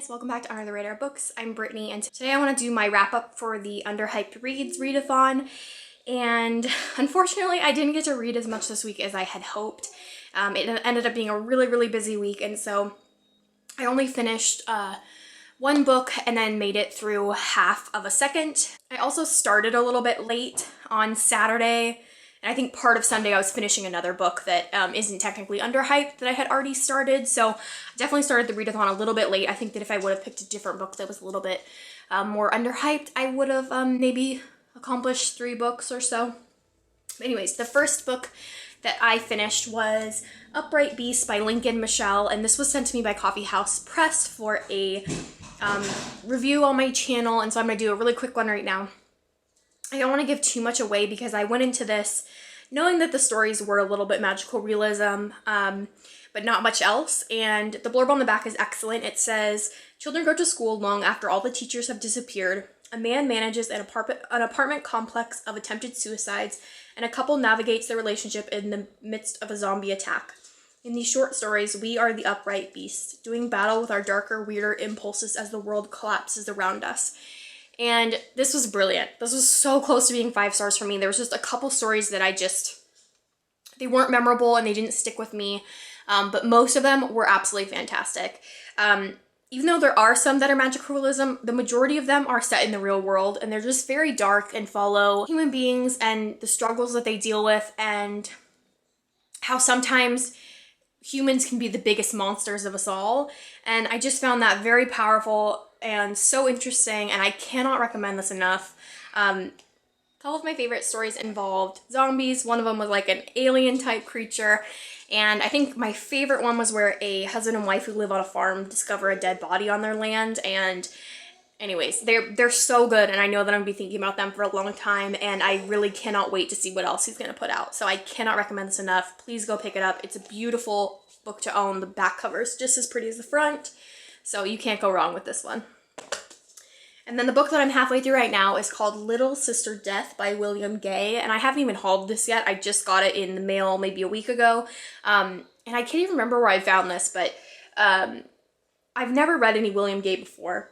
guys, welcome back to Under the Radar Books. I'm Brittany and today I want to do my wrap up for the Underhyped Reads readathon, and unfortunately I didn't get to read as much this week as I had hoped. It ended up being a really busy week, and so I only finished one book and then made it through half of a second. I also started a little bit late on Saturday, and I think part of Sunday I was finishing another book that isn't technically underhyped that I had already started. So I definitely started the readathon a little bit late. I think that if I would have picked a different book that was a little bit more underhyped, I would have maybe accomplished 3 books or so. But anyways, the first book that I finished was Upright Beast by Michel, and this was sent to me by Coffee House Press for a review on my channel, and so I'm going to do a really quick one right now. I don't want to give too much away because I went into this knowing that the stories were a little bit magical realism, but not much else, and the blurb on the back is excellent. It says, "Children go to school long after all the teachers have disappeared. A man manages an apartment complex of attempted suicides, and a couple navigates their relationship in the midst of a zombie attack. In these short stories, we are the upright beasts, doing battle with our darker, weirder impulses as the world collapses around us." And this was brilliant. This was so close to being 5 stars for me. There was just a couple stories that they weren't memorable and they didn't stick with me, but most of them were absolutely fantastic. Even though there are some that are magical realism, the majority of them are set in the real world, and they're just very dark and follow human beings and the struggles that they deal with, and how sometimes humans can be the biggest monsters of us all. And I just found that very powerful and so interesting, and I cannot recommend this enough. A couple of my favorite stories involved zombies. One of them was like an alien type creature, and I think my favorite one was where a husband and wife who live on a farm discover a dead body on their land. And anyways, they're so good, and I know that I'm gonna be thinking about them for a long time, and I really cannot wait to see what else he's gonna put out. So I cannot recommend this enough. Please go pick it up. It's a beautiful book to own. The back cover is just as pretty as the front, so you can't go wrong with this one. And then the book that I'm halfway through right now is called Little Sister Death by William Gay, and I haven't even hauled this yet. I just got it in the mail maybe a week ago, and I can't even remember where I found this, but I've never read any William Gay before.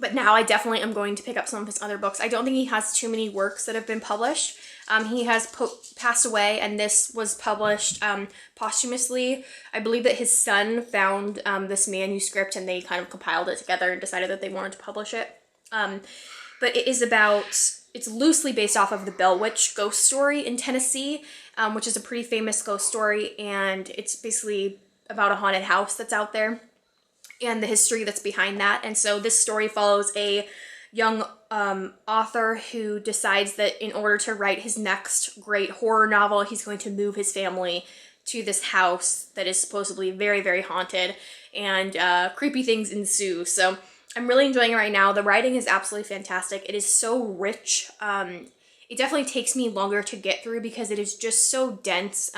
But now I definitely am going to pick up some of his other books. I don't think he has too many works that have been published. He has passed away, and this was published posthumously. I believe that his son found this manuscript, and they kind of compiled it together and decided that they wanted to publish it. But it is it's loosely based off of the Bell Witch ghost story in Tennessee, which is a pretty famous ghost story, and it's basically about a haunted house that's out there and the history that's behind that. And so this story follows a young author who decides that in order to write his next great horror novel, he's going to move his family to this house that is supposedly very haunted, and creepy things ensue. So I'm really enjoying it right now. The writing is absolutely fantastic. It is so rich. It definitely takes me longer to get through because it is just so dense.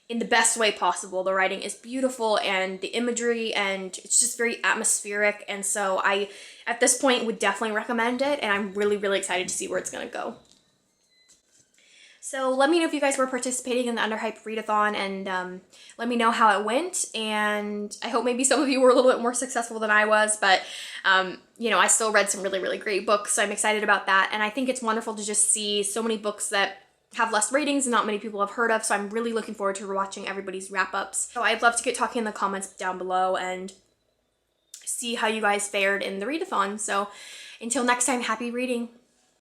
In the best way possible. The writing is beautiful, and the imagery, and it's just very atmospheric, and so I, at this point, would definitely recommend it, and I'm really excited to see where it's gonna go. So let me know if you guys were participating in the Underhyped Readathon, and let me know how it went, and I hope maybe some of you were a little bit more successful than I was, but you know, I still read some really great books, so I'm excited about that, and I think it's wonderful to just see so many books that have less ratings and not many people have heard of, so I'm really looking forward to watching everybody's wrap-ups. So I'd love to get talking in the comments down below and see how you guys fared in the readathon. So until next time, happy reading.